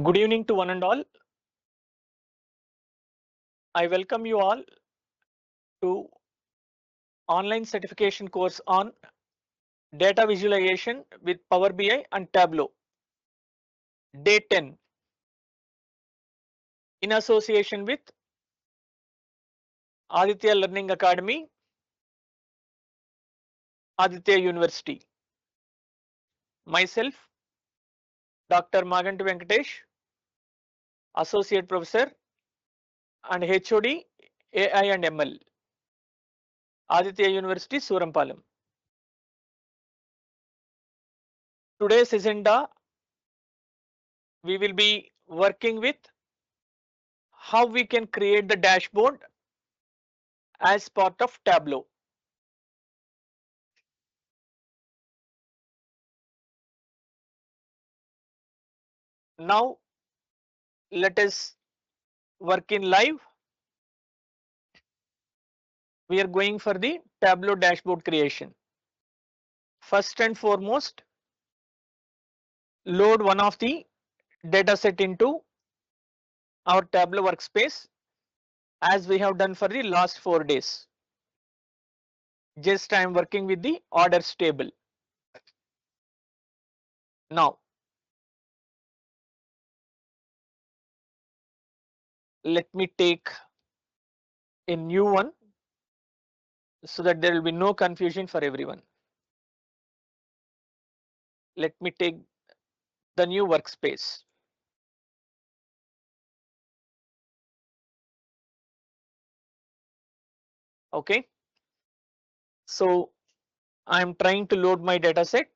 Good evening to one and all. I welcome you all to online certification course on data visualization with Power BI and Tableau. Day 10 in association with Aditya Learning Academy, Aditya University. Myself, Dr. Maganti Venkatesh, Associate Professor and HOD AI and ML, Aditya University, Surampalem. Today's agenda, we will be working with how we can create the dashboard as part of Tableau. Now let us work in live. We are going for the Tableau dashboard creation. First and foremost, load one of the data set into our Tableau workspace as we have done for the last 4 days. Just I am working with the orders table. Now let me take a new one so that there will be no confusion for everyone. Let me take the new workspace. Okay. So I am trying to load my data set.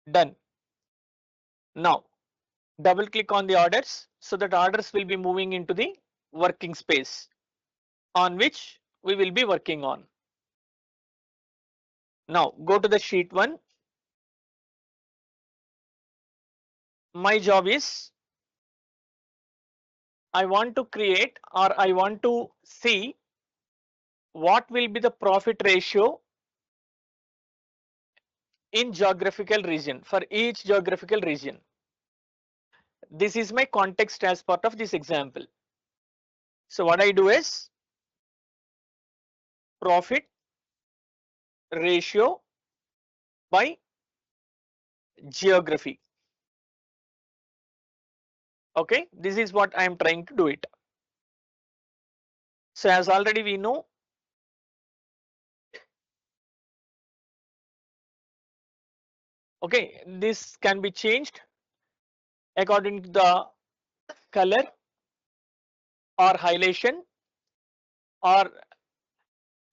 Done. Now double click on the orders so that orders will be moving into the working space on which we will be working on. Now go to the sheet 1. My job is I want to create or I want to see what will be the profit ratio in geographical region for each geographical region. This is my context as part of this example. So what I do is profit ratio by geography. Okay, this is what I am trying to do it. So as already we know, okay, this can be changed according to the color or highlightation, or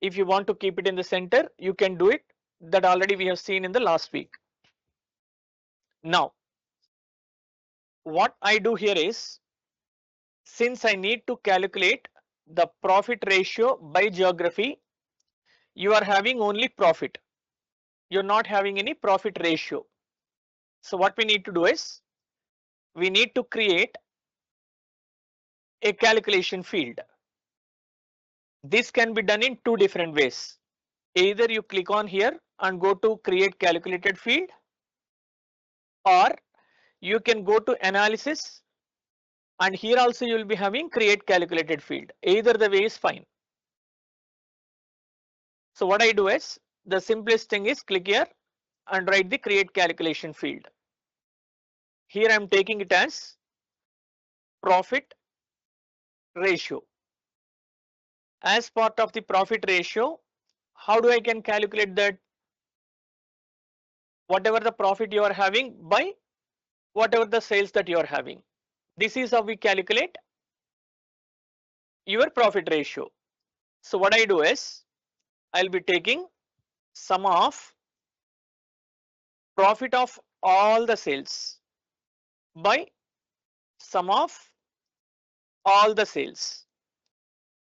if you want to keep it in the center, you can do it. That already we have seen in the last week. Now what I do here is, since I need to calculate the profit ratio by geography, you are having only profit, you're not having any profit ratio. So what we need to do is, we need to create a calculation field. This can be done in two different ways. Either you click on here and go to create calculated field, or you can go to analysis and here also you will be having create calculated field. Either the way is fine. So what I do is, the simplest thing is click here and write the create calculation field. Here I am taking it as profit ratio. As part of the profit ratio, how do I can calculate that? Whatever the profit you are having by whatever the sales that you are having. This is how we calculate your profit ratio. So what I do is, I'll be taking sum of profit of all the sales by sum of all the sales.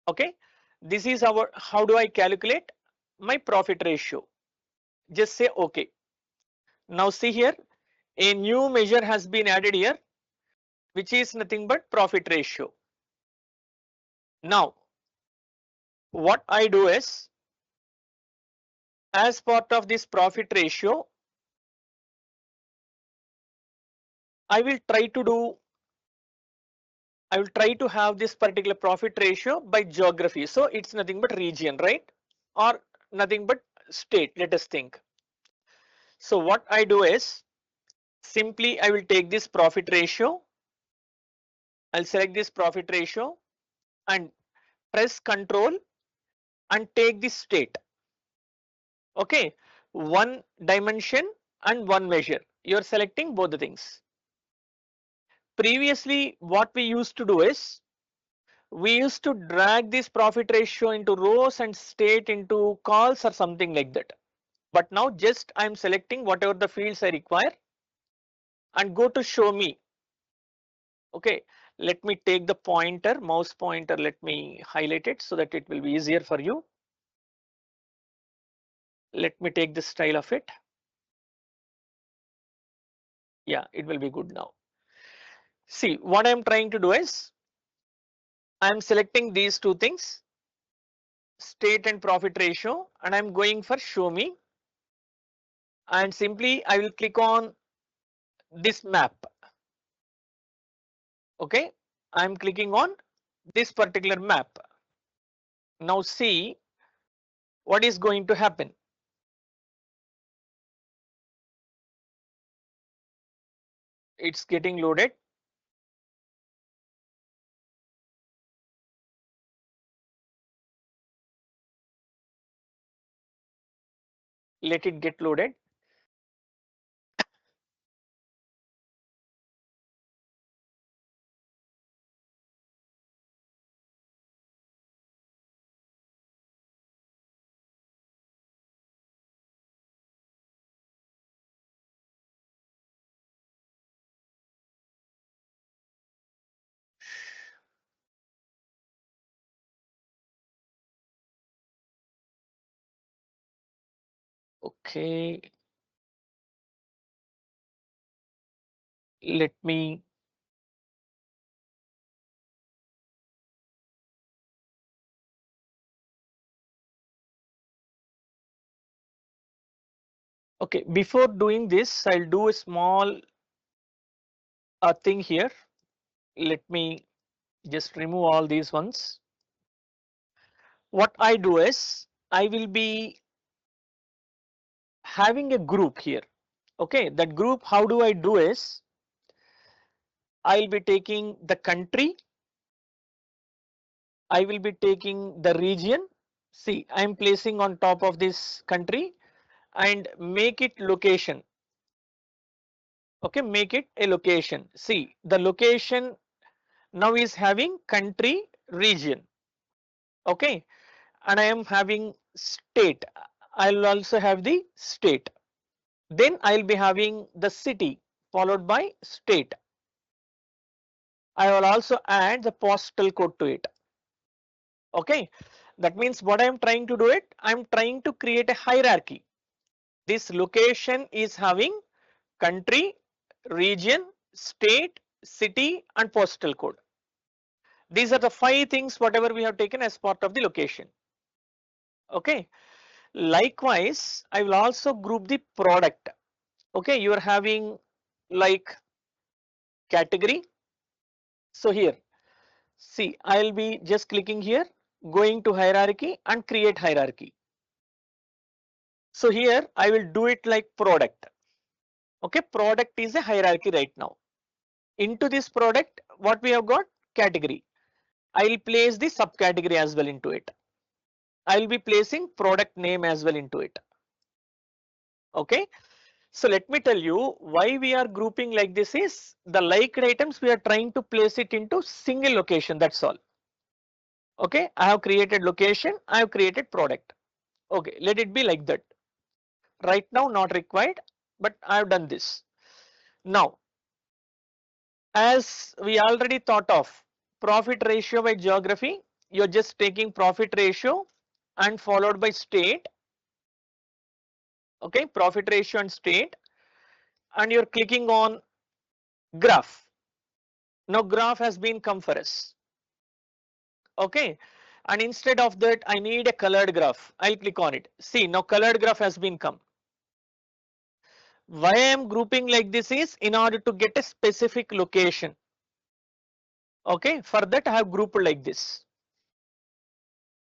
Okay, this is our how do I calculate my profit ratio. Just say okay. Now see here, a new measure has been added here, which is nothing but profit ratio. Now what I do is, as part of this profit ratio, I will try to have this particular profit ratio by geography. So it's nothing but region, right? Or nothing but state, let us think. So what I do is simply I will take this profit ratio. I'll select this profit ratio and press control and take this state. Okay, one dimension and one measure. You're selecting both the things. Previously, what we used to do is we used to drag this profit ratio into rows and state into calls or something like that. But now just I'm selecting whatever the fields I require and go to show me. Okay, let me take the pointer, mouse pointer, let me highlight it so that it will be easier for you. Let me take the style of it. Yeah, it will be good now. See, what I'm trying to do is I'm selecting these two things, state and profit ratio, and I'm going for show me, and simply I will click on this map. Okay, I'm clicking on this particular map. Now see what is going to happen. It's getting loaded. Let it get loaded. Okay, let me okay, before doing this, I'll do a small thing here. Let me just remove all these ones. What I do is I will be having a group here. Okay, that group, how do I do is I'll be taking the country, I will be taking the region. See, I'm placing on top of this country and make it location. Okay, make it a location. See, the location now is having country region. Okay, and I am having state. I'll also have the state. Then I'll be having the city followed by state. I will also add the postal code to it. Okay, that means what I am trying to do it, I'm trying to create a hierarchy. This location is having country, region, state, city, and postal code. These are the 5 things whatever we have taken as part of the location. Okay, likewise, I will also group the product. Okay, you are having like category. So here, see, I'll be just clicking here, going to hierarchy and create hierarchy. So here I will do it like product. Okay, product is a hierarchy right now. Into this product, what we have got? Category. I will place the subcategory as well into it. I will be placing product name as well into it. Okay, so let me tell you why we are grouping like this is the liked items we are trying to place it into single location, that's all. Okay, I have created location, I have created product. Okay, let it be like that. Right now not required, but I have done this. Now, as we already thought of profit ratio by geography, you're just taking profit ratio and followed by state. Okay, profit ratio and state, and you're clicking on graph. Now graph has been come for us. Okay, and instead of that I need a colored graph. I'll click on it. See, now colored graph has been come. Why I am grouping like this is in order to get a specific location. Okay, for that I have grouped like this.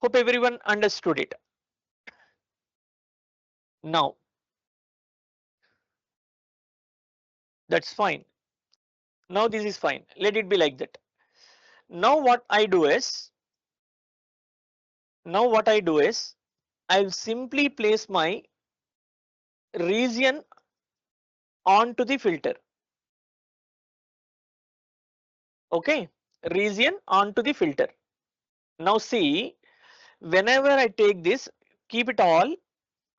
Hope everyone understood it. Now that's fine. Now this is fine. Let it be like that. Now what I do is, I'll simply place my region onto the filter. Okay, region onto the filter. Now see, whenever I take this, keep it all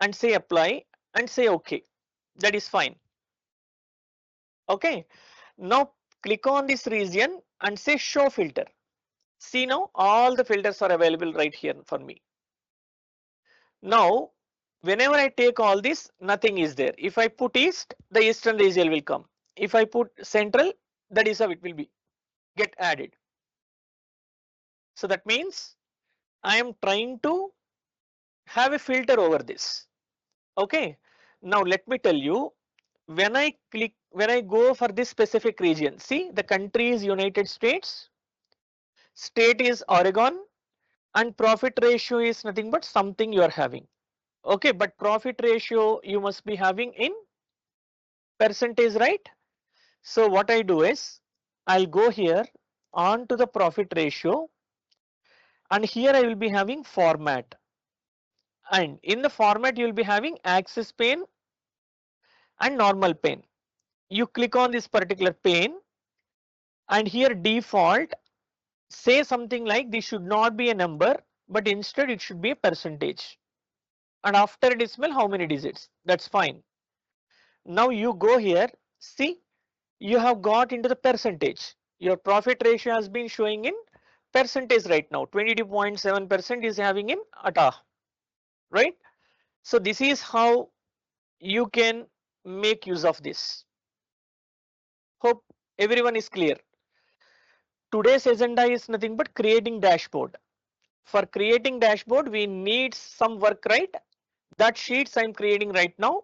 and say apply and say OK. That is fine. Okay. Now click on this region and say show filter. See now all the filters are available right here for me. Now whenever I take all this, nothing is there. If I put east, the eastern region will come. If I put central, that is how it will be get added. So that means I am trying to have a filter over this. Okay. Now let me tell you, when I go for this specific region, see the country is United States, state is Oregon, and profit ratio is nothing but something you are having. Okay, but profit ratio you must be having in percentage, right? So what I do is I'll go here on to the profit ratio, and here I will be having format, and in the format you will be having axis pane and normal pane. You click on this particular pane, and here default say something like this should not be a number, but instead it should be a percentage, and after a decimal how many digits, that's fine. Now you go here, see you have got into the percentage. Your profit ratio has been showing in percentage right now. 22.7% is having in ATA, right? So this is how you can make use of this. Hope everyone is clear. Today's agenda is nothing but creating dashboard. For creating dashboard, we need some work, right? That sheets I'm creating right now.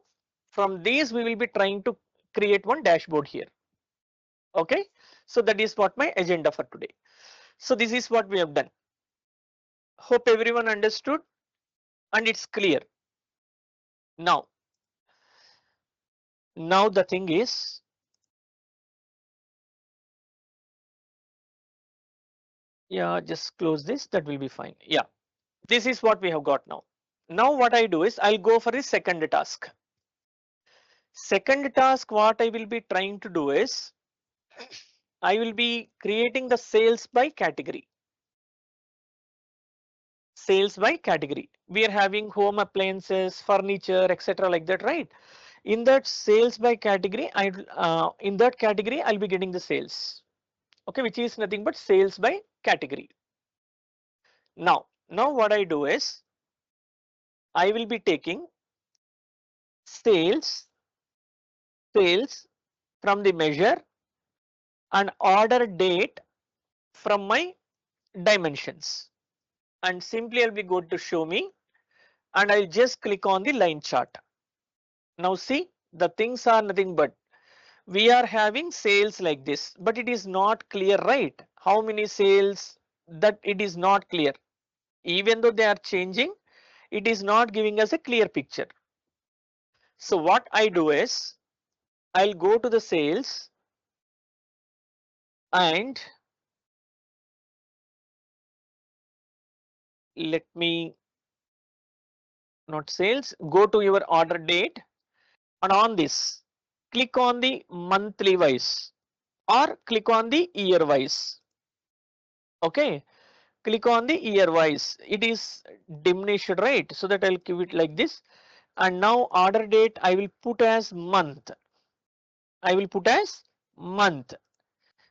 From these, we will be trying to create one dashboard here. Okay, so that is what my agenda for today. So this is what we have done. Hope everyone understood and it's clear. Now the thing is, yeah, just close this, that will be fine. Yeah, this is what we have got now. Now what I do is I'll go for the second task. Second task, what I will be trying to do is I will be creating the sales by category. Sales by category. We are having home appliances, furniture, etc. like that, right? In that sales by category, in that category I'll be getting the sales. Okay, which is nothing but sales by category. Now what I do is I will be taking sales from the measure and order date from my dimensions, and simply I'll be going to show me, and I'll just click on the line chart. Now see, the things are nothing but we are having sales like this, but it is not clear, right? How many sales, that it is not clear. Even though they are changing, it is not giving us a clear picture. So what I do is I'll go to the sales and let me, not sales, go to your order date, and on this click on the monthly wise or click on the year wise. Okay, click on the year wise, it is diminished, right? So that I'll give it like this, and now order date I will put as month.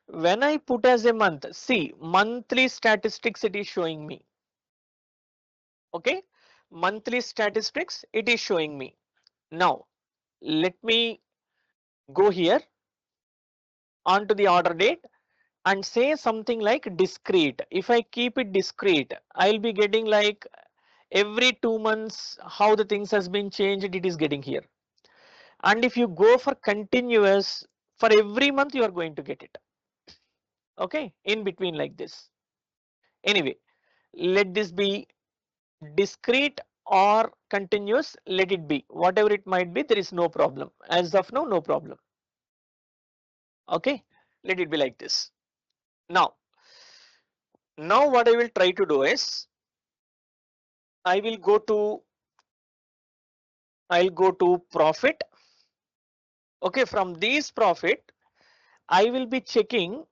When I put as a month, see monthly statistics it is showing me. Okay, monthly statistics it is showing me. Now let me go here onto the order date and say something like discrete. If I keep it discrete, I'll be getting like every 2 months how the things has been changed, it is getting here. And if you go for continuous, for every month you are going to get it. Okay, in between like this. Anyway, let this be discrete or continuous, let it be. Whatever it might be, there is no problem. As of now, no problem. Okay, let it be like this. Now what I will try to do is I will go to I'll go to profit. Okay, from these profit, I will be checking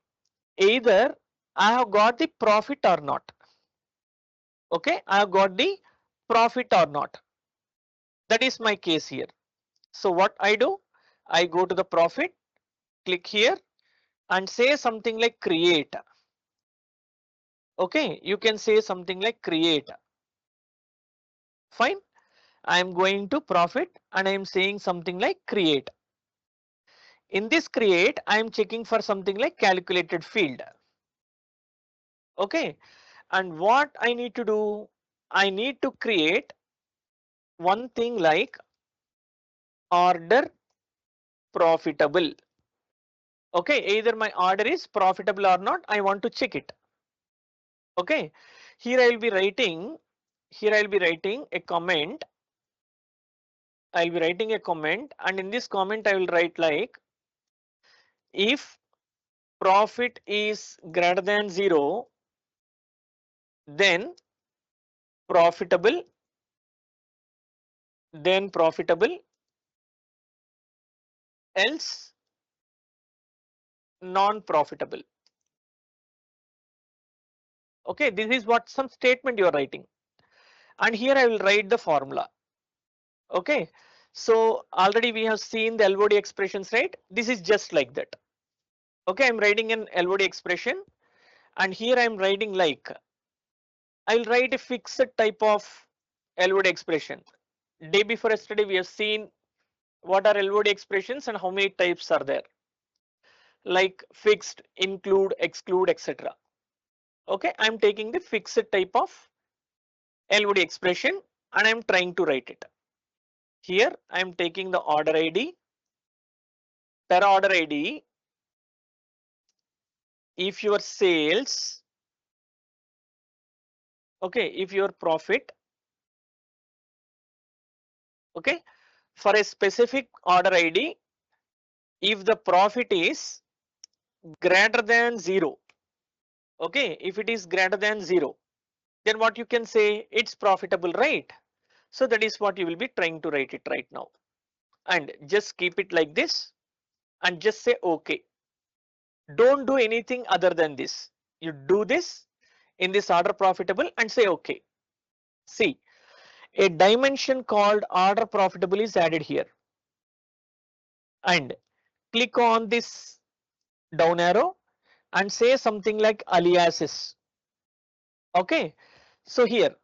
either I have got the profit or not. Okay, I have got the profit or not. That is my case here. So what I do, I go to the profit, click here and say something like create. Okay, you can say something like create. Fine. I am going to profit and I am saying something like create. In this create, I am checking for something like calculated field. Okay, and what I need to do, I need to create one thing like order profitable. Okay, either my order is profitable or not, I want to check it. Okay, here I will be writing, a comment. I'll be writing a comment, and in this comment I will write like if profit is greater than 0, then profitable, else non-profitable. Okay, this is what some statement you are writing, and here I will write the formula. Okay, so already we have seen the LOD expressions, right? This is just like that. Okay, I'm writing an LOD expression, and here I'm writing like I'll write a fixed type of LOD expression. Day before yesterday we have seen what are LOD expressions and how many types are there, like fixed, include, exclude, etc. Okay, I'm taking the fixed type of LOD expression and I'm trying to write it. Here I'm taking the order ID, per order ID. If your sales, okay, if your profit, okay, for a specific order ID, if the profit is greater than 0, okay, if it is greater than 0, then what you can say, it's profitable, right? So that is what you will be trying to write it right now, and just keep it like this and just say okay. Don't do anything other than this. You do this in this order profitable and say okay. See, a dimension called order profitable is added here, and click on this down arrow and say something like aliases. Okay, so here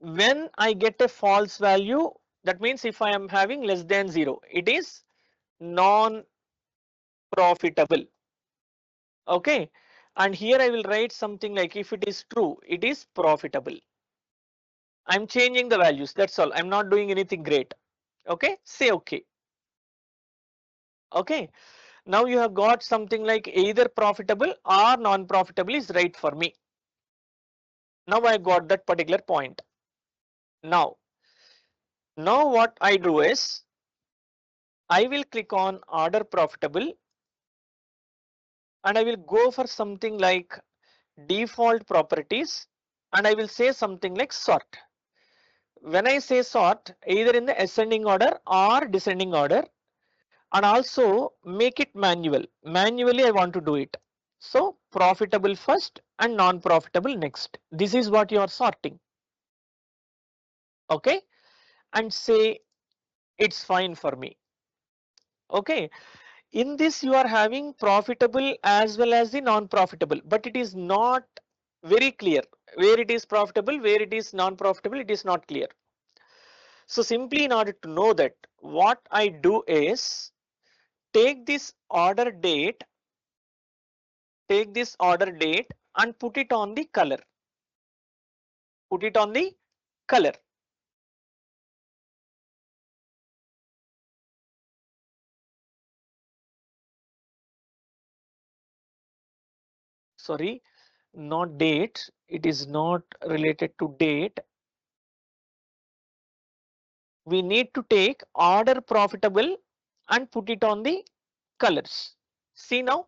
when I get a false value, that means if I am having less than 0, it is non profitable. Okay, and here I will write something like if it is true, it is profitable. I'm changing the values, that's all. I'm not doing anything great. Okay, say okay. Okay, now you have got something like either profitable or non-profitable is right for me. Now I got that particular point. Now what I do is I will click on order profitable and I will go for something like default properties and I will say something like sort. When I say sort, either in the ascending order or descending order, and also make it manual. Manually I want to do it. So profitable first and non-profitable next. This is what you are sorting. Okay, and say it's fine for me. Okay, in this you are having profitable as well as the non-profitable, but it is not very clear where it is profitable, where it is non-profitable, it is not clear. So simply in order to know that, what I do is take this order date, and put it on the color. Put it on the color. sorry, not date, it is not related to date. We need to take order profitable and put it on the colors. See now,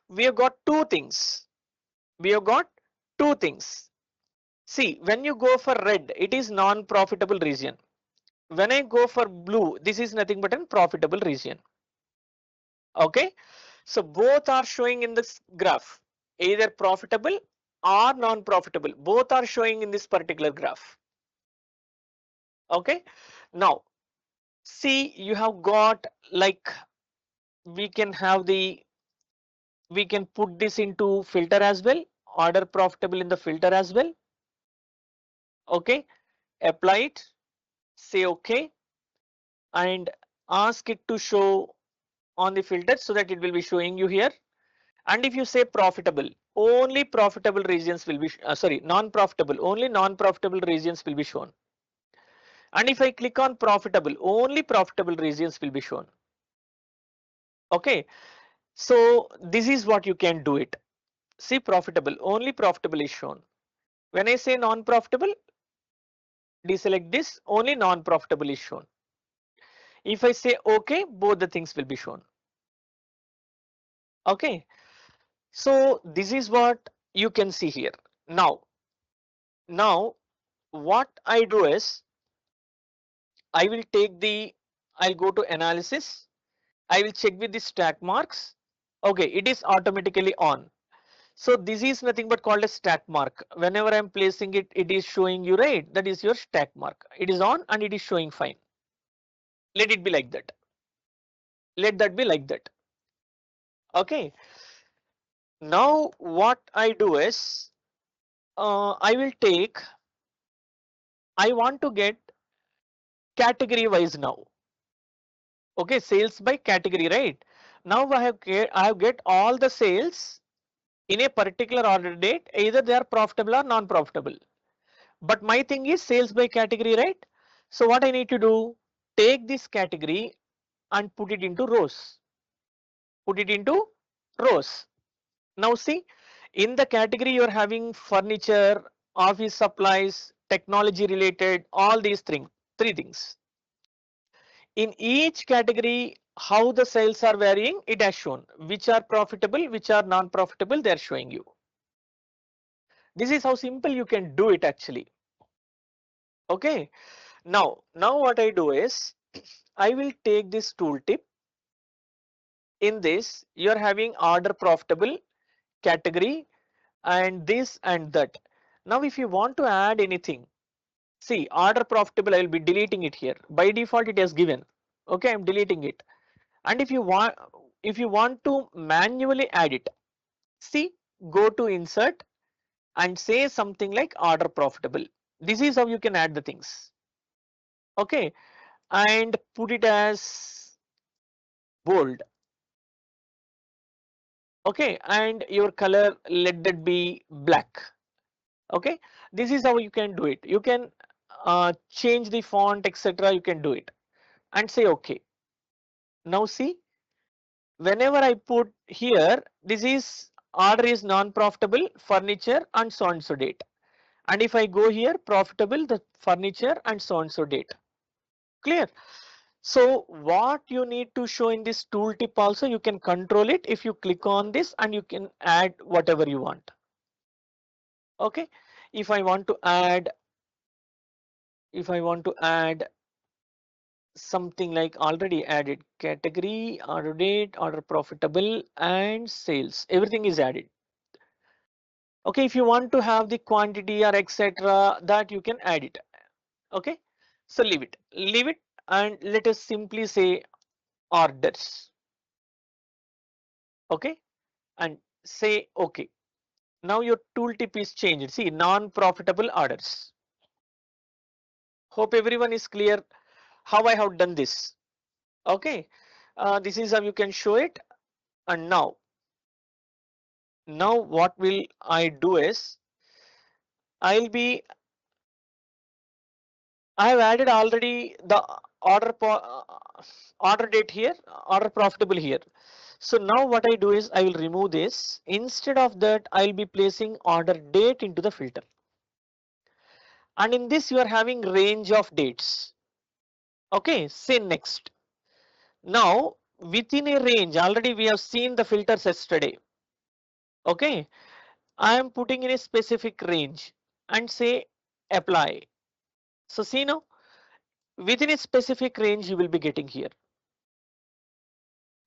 we have got two things. We have got two things. See, when you go for red, it is non-profitable region. When I go for blue, this is nothing but a profitable region. Okay, so both are showing in this graph, either profitable or non-profitable. Both are showing in this particular graph. Okay, now see, you have got like we can have the we can put this into filter as well, order profitable in the filter as well. Okay, apply it, say okay, and ask it to show on the filter so that it will be showing you here. And if you say profitable, only profitable regions will be sorry, non-profitable, only non-profitable regions will be shown. And if I click on profitable, only profitable regions will be shown. Okay, so this is what you can do it. See, profitable, only profitable is shown. When I say non-profitable, deselect this, only non-profitable is shown. If I say okay, both the things will be shown. Okay, so this is what you can see here. Now what I do is I will take the, I'll go to analysis. I will check with the stack marks. Okay, it is automatically on. So this is nothing but called a stack mark. Whenever I'm placing it, it is showing you right. That is your stack mark. It is on and it is showing fine. Let it be like that. Let that be like that. Okay. Now what I do is I will take, I want to get category wise now. Okay, sales by category, right? Now I have get all the sales in a particular order date, either they are profitable or non-profitable. But my thing is sales by category, right? So what I need to do, take this category and put it into rows. Put it into rows. Now see, in the category you're having furniture, office supplies, technology related, all these three things. In each category, how the sales are varying, it has shown. Which are profitable, which are non-profitable, they are showing you. This is how simple you can do it actually. Okay. Now what I do is I will take this tooltip. In this, you're having order profitable, category, and this and that. Now if you want to add anything, see order profitable, I will be deleting it here. By default, it has given. Okay, I'm deleting it. And if you want to manually add it, see, go to insert and say something like order profitable. This is how you can add the things. Okay, and put it as bold. Okay, and your color, let that be black. Okay, this is how you can do it. You can change the font, etc. You can do it and say okay. Now see, whenever I put here, this is order is non-profitable, furniture, and so and so date. And if I go here, profitable, the furniture, and so and so date. Clear? So what you need to show in this tooltip also, you can control it if you click on this and you can add whatever you want. Okay, if I want to add, something like already added category, order date, order profitable, and sales, everything is added. Okay, if you want to have the quantity or etc., that you can add it. Okay, so leave it, and let us simply say orders. Okay, and say okay. Now your tooltip is changed. See, non-profitable orders. Hope everyone is clear how I have done this. Okay, this is how you can show it. And now what will I do is I have added already the order order date here, order profitable here. So now what I do is I will remove this. Instead of that, I will be placing order date into the filter. And in this you are having range of dates. Okay, say next. Now within a range, already we have seen the filters yesterday. Okay, I am putting in a specific range and say apply. So see now, within a specific range you will be getting here.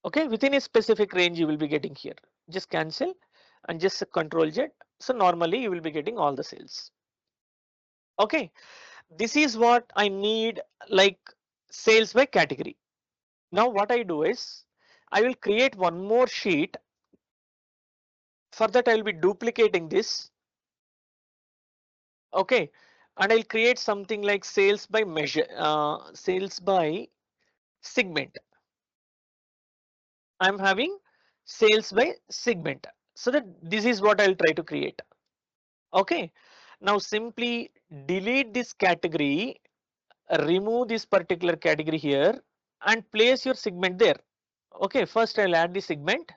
Okay, within a specific range you will be getting here. Just cancel and just control Z. So normally you will be getting all the sales. Okay, this is what I need, like sales by category. Now what I do is I will create one more sheet. For that I will be duplicating this. Okay, and I'll create something like sales by measure, sales by segment. I'm having sales by segment, so that this is what I'll try to create. Okay, now simply delete this category, remove this particular category here and place your segment there. Okay, first I'll add the segment.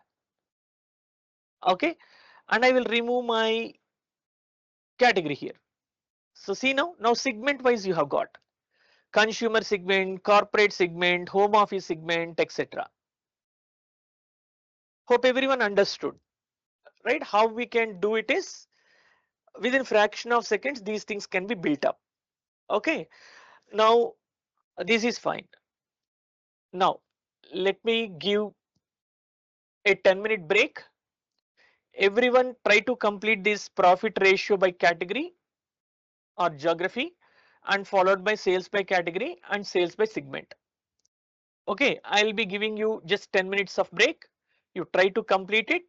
Okay, and I will remove my category here. So see now segment wise you have got consumer segment, corporate segment, home office segment, etc. Hope everyone understood, right? How we can do it is within fraction of seconds these things can be built up. Okay, now this is fine. Now let me give a 10-minute break. Everyone try to complete this profit ratio by category or geography and followed by sales by category and sales by segment. Okay, I'll be giving you just 10 minutes of break. You try to complete it,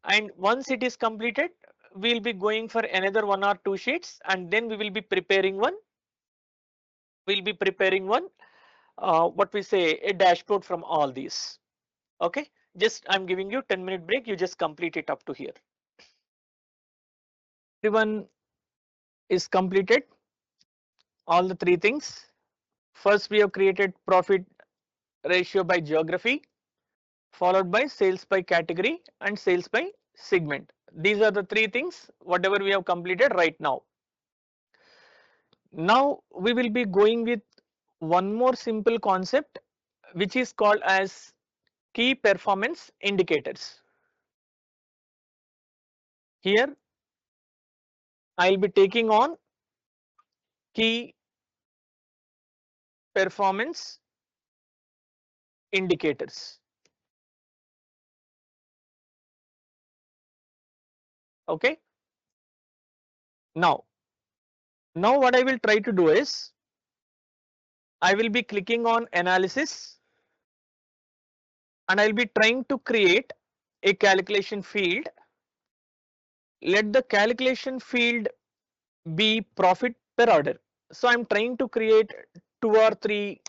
and once it is completed, we'll be going for another one or two sheets, and then we will be preparing one. We'll be preparing one, what we say, a dashboard from all these. Okay, just I'm giving you 10-minute break. You just complete it up to here. Everyone is completed all the three things. First, we have created profit ratio by geography, followed by sales by category and sales by segment. These are the three things whatever we have completed right now. Now we will be going with one more simple concept which is called as key performance indicators. Here I will be taking on key performance indicators. Okay. Now what I will try to do is I will be clicking on analysis and I'll be trying to create a calculation field. Let the calculation field be profit per order. So I'm trying to create two or three,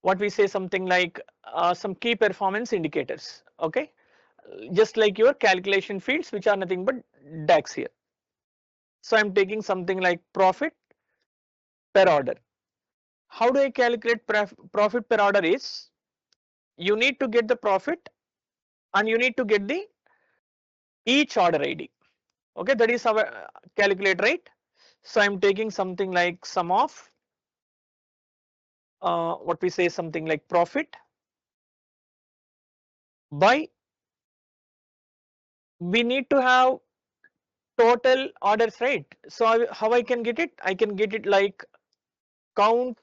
what we say, something like some key performance indicators. Okay, just like your calculation fields which are nothing but DAX here. So I'm taking something like profit per order. How do I calculate profit per order is you need to get the profit and you need to get the each order ID. Okay, that is our calculate, right? So I'm taking something like sum of what we say, something like profit by, we need to have total orders, right? So how I can get it? I can get it like count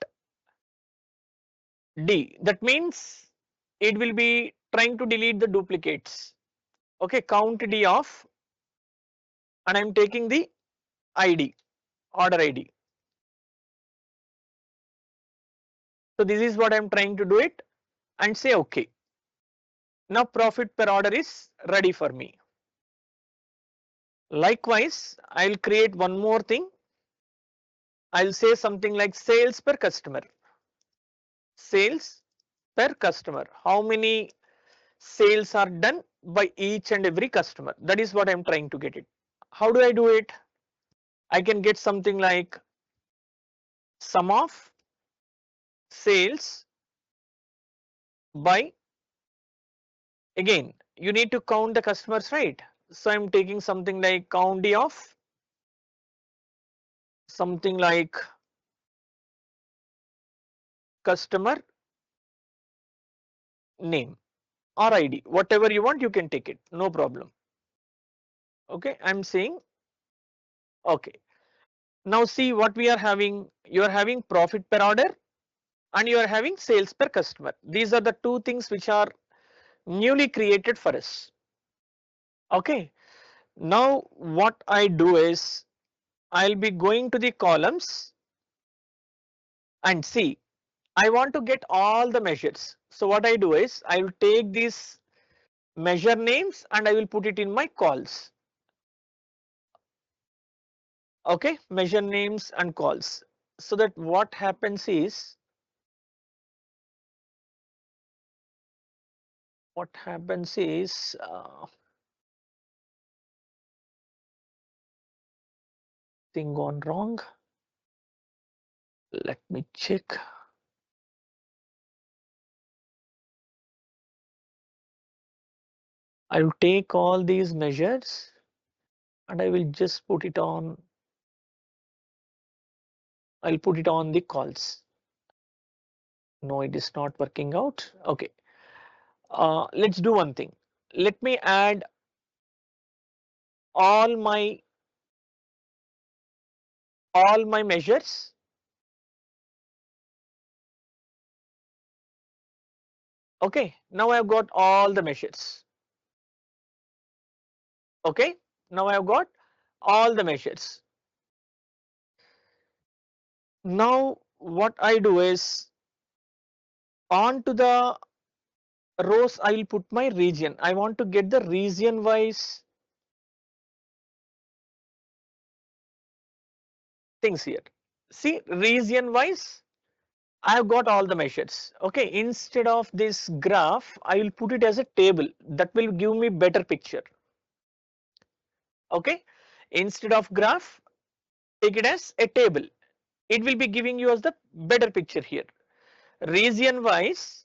D. That means it will be trying to delete the duplicates. Okay, count D of, and I'm taking the ID, order ID. So this is what I'm trying to do it and say okay. Now profit per order is ready for me. Likewise, I'll create one more thing. I'll say something like sales per customer. Sales per customer. How many sales are done by each and every customer? That is what I'm trying to get it. How do I do it? I can get something like sum of sales by Again, you need to count the customers, right? So I'm taking something like count of something like customer name or ID, whatever you want, you can take it, no problem. Okay, I'm saying okay. Now see what we are having. You are having profit per order and you are having sales per customer. These are the two things which are newly created for us. Okay. Now what I do is I'll be going to the columns and see I want to get all the measures. So what I do is I will take these measure names and I will put it in my calls. Okay, measure names and calls. So that what happens is thing gone wrong. Let me check. I will take all these measures and I will just put it on. I'll put it on the calls. No, it is not working out. Okay. Let's do one thing. Let me add all my measures. Okay. Now I've got all the measures. Okay. Now I've got all the measures. Now what I do is onto the rows I will put my region. I want to get the region wise things here. See, region wise I've got all the measures. Okay, instead of this graph I will put it as a table. That will give me better picture. Okay, instead of graph take it as a table. It will be giving you as the better picture here. Region wise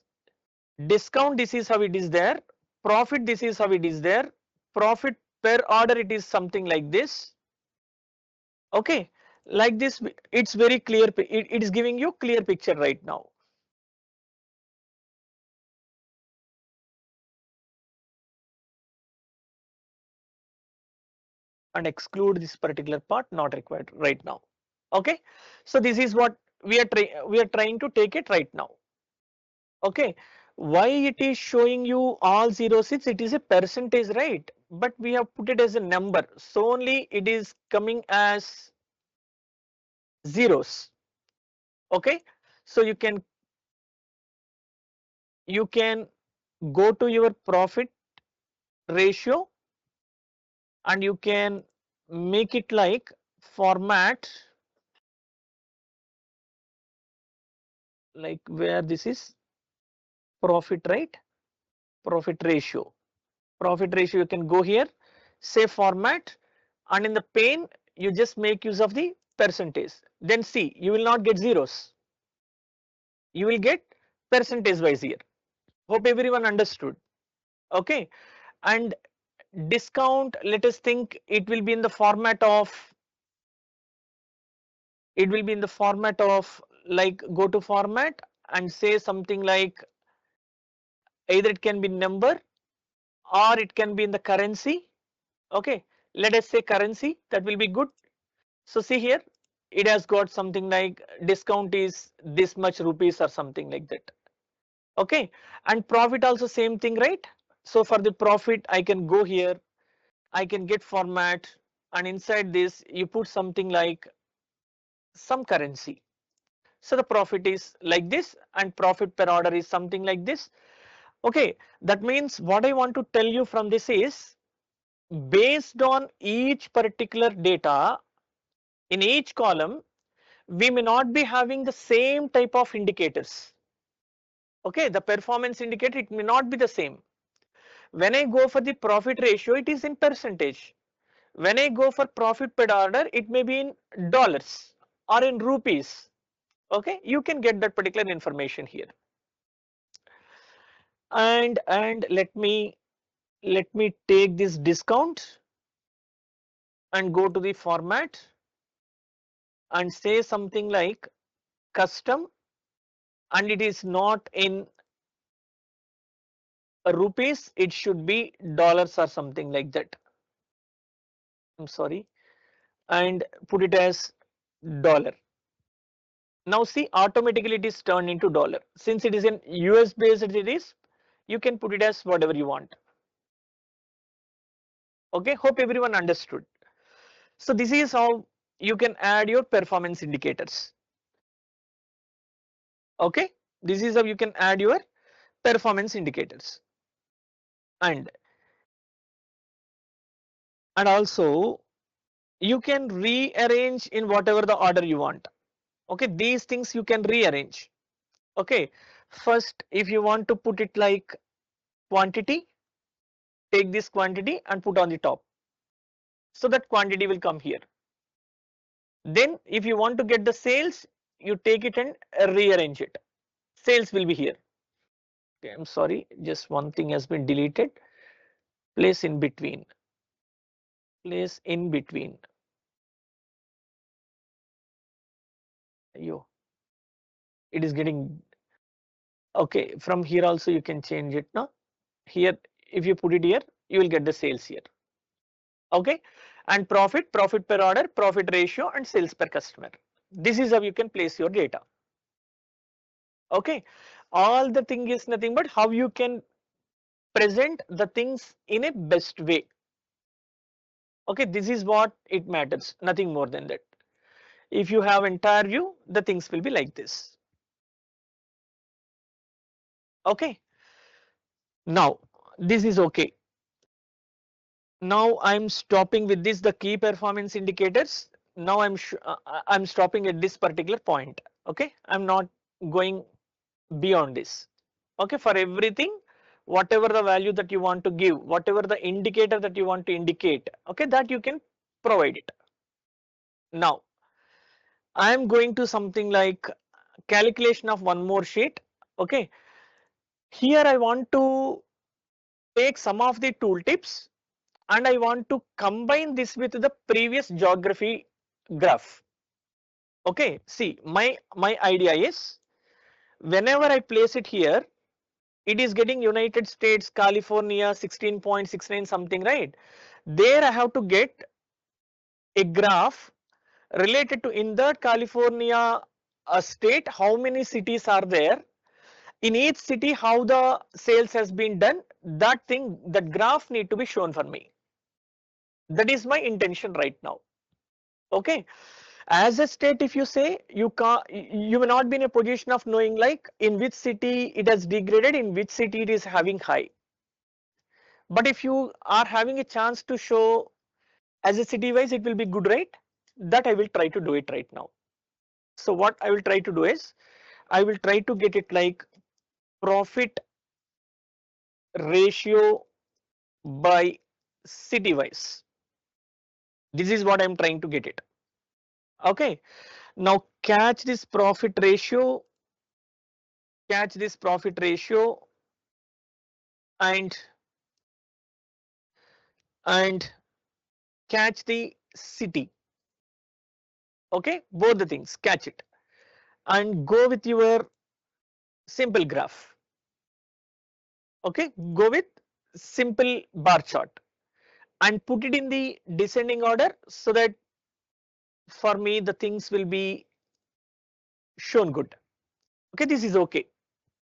discount, this is how it is there. Profit, this is how it is there. Profit per order, it is something like this. Okay, like this it's very clear. It is giving you clear picture right now. And exclude this particular part, not required right now. Okay, so this is what we are trying to take it right now. Okay, why it is showing you all 06? It is a percentage, right? But we have put it as a number, so only it is coming as zeros. Okay, so you can go to your profit ratio and you can make it like format, like where this is profit, right? Profit ratio you can go here, say format, and in the pane you just make use of the percentage. Then see, you will not get zeros, you will get percentage wise here. Hope everyone understood. Okay, and discount, let us think it will be in the format of, like go to format and say something like either it can be number or it can be in the currency. Okay, let us say currency, that will be good. So see here, it has got something like discount is this much rupees or something like that. Okay, and profit also same thing, right? So for the profit I can go here, I can get format, and inside this you put something like some currency. So the profit is like this and profit per order is something like this. Okay, that means what I want to tell you from this is based on each particular data in each column, we may not be having the same type of indicators. Okay, the performance indicator, it may not be the same. When I go for the profit ratio, it is in percentage. When I go for profit per order, it may be in dollars or in rupees. Okay, you can get that particular information here. and let me take this discount and go to the format and say something like custom, and it is not in rupees, it should be dollars or something like that. I'm sorry, and put it as dollar. Now see, automatically it is turned into dollar. Since it is in US based, it is, you can put it as whatever you want. Okay, hope everyone understood. So this is how you can add your performance indicators. Okay, this is how you can add your performance indicators. And also you can rearrange in whatever the order you want. Okay, these things you can rearrange. Okay, first if you want to put it like quantity, take this quantity and put on the top, so that quantity will come here. Then if you want to get the sales, you take it and rearrange it, sales will be here. Okay, I'm sorry, just one thing has been deleted. Place in between, place in between. Yo, it is getting okay. From here also you can change it now. Here, if you put it here, you will get the sales here. Okay, and profit, profit per order, profit ratio, and sales per customer. This is how you can place your data. Okay, all the thing is nothing but how you can present the things in a best way. Okay, this is what it matters, nothing more than that. If you have entire view, the things will be like this. Okay, now this is okay. Now I'm stopping with this, the key performance indicators. Now I'm stopping at this particular point. Okay, I'm not going beyond this. Okay, for everything, whatever the value that you want to give, whatever the indicator that you want to indicate, okay, that you can provide it. Now I am going to something like calculation of one more sheet. Okay, here I want to take some of the tooltips and I want to combine this with the previous geography graph. Okay, see, my idea is whenever I place it here, it is getting United States, California 16.69 something, right? There I have to get a graph related to in that California state, how many cities are there, in each city how the sales has been done, that thing, that graph need to be shown for me. That is my intention right now. Okay, as a state, if you say, you can't, you may not be in a position of knowing like in which city it has degraded, in which city it is having high. But if you are having a chance to show as a city wise, it will be good, right? That I will try to do it right now. So what I will try to do is, I will try to get it like profit ratio by city wise. This is what I'm trying to get it. Okay, now catch this profit ratio, catch this profit ratio, and catch the city. Okay, both the things, catch it and go with your simple graph. Okay, go with simple bar chart and put it in the descending order so that for me the things will be shown good. Okay, this is okay.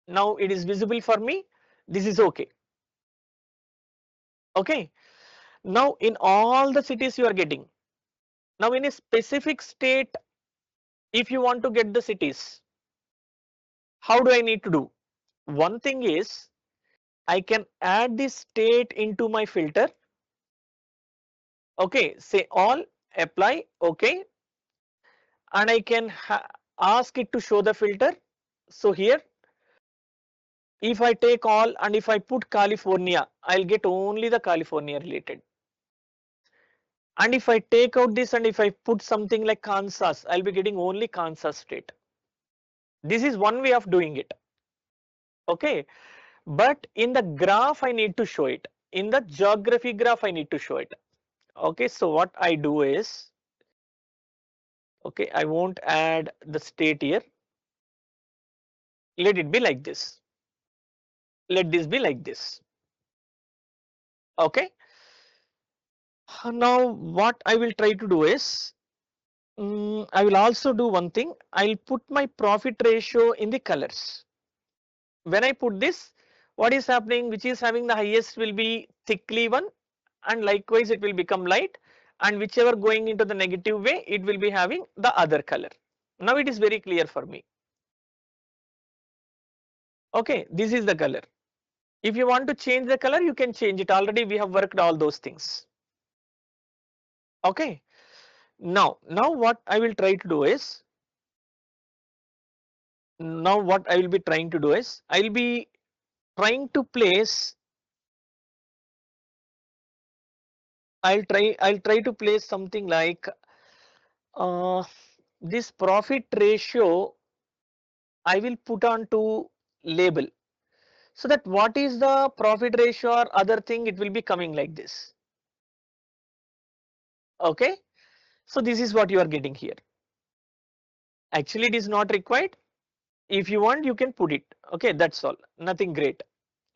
Now it is visible for me. This is okay. Okay, now in all the cities you are getting. Now in a specific state, if you want to get the cities, how do I need to do? One thing is, I can add this state into my filter. Okay, say all, apply, okay, and I can ask it to show the filter. So here, if I take all and if I put California, I'll get only the California related. And if I take out this and if I put something like Kansas, I'll be getting only Kansas state. This is one way of doing it. Okay, but in the graph I need to show it. In the geography graph I need to show it. Okay, so what I do is, okay, I won't add the state here. Let it be like this. Let this be like this. Okay. Now what I will try to do is, I will also do one thing. I'll put my profit ratio in the colors. When I put this, what is happening, which is having the highest will be thickly one, and likewise it will become light, and whichever going into the negative way, it will be having the other color. Now it is very clear for me. Okay, this is the color. If you want to change the color, you can change it. Already we have worked all those things. Okay. Now what I will try to do is, I will be trying to do is, I'll be trying to place, I'll try to place something like this profit ratio I will put on to label, so that what is the profit ratio or other thing, it will be coming like this. Okay, so this is what you are getting here. Actually it is not required. If you want you can put it. Okay, that's all, nothing great.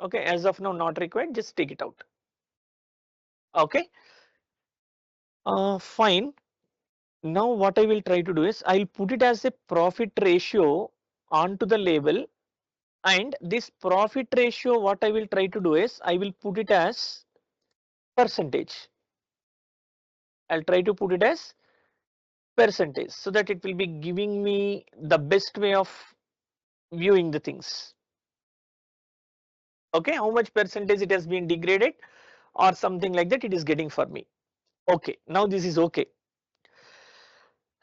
Okay, as of now not required, just take it out. Okay, fine. Now what I will try to do is, I'll put it as a profit ratio onto the label, and this profit ratio what I will try to do is, I will put it as percentage. I'll try to put it as percentage, so that it will be giving me the best way of viewing the things. Okay, how much percentage it has been degraded or something like that, it is getting for me. Okay, now this is okay.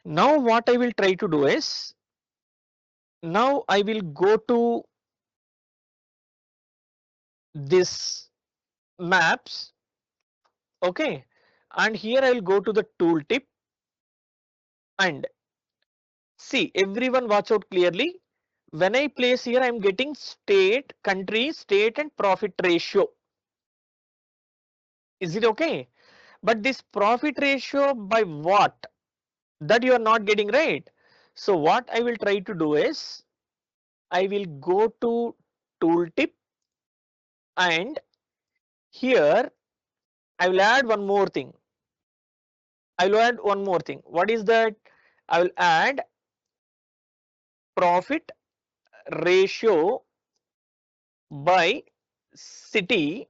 Now what I will try to do is, now I will go to this maps. Okay, and here I will go to the tooltip, and see, everyone watch out clearly. When I place here, I am getting state, country, state and profit ratio. Is it okay? But this profit ratio by what? That you are not getting, right? So what I will try to do is, I will go to tooltip, and here I will add one more thing. I will add one more thing. What is that? I will add profit ratio by city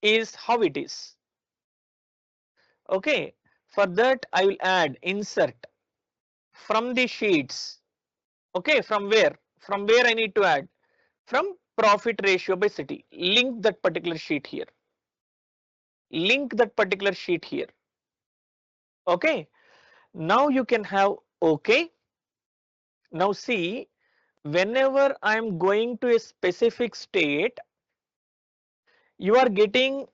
is how it is. Okay, for that I will add insert from the sheets. Okay, from where? From where I need to add? From profit ratio by city. Link that particular sheet here. Link that particular sheet here. Okay, now you can have okay. Now see, whenever I am going to a specific state, you are getting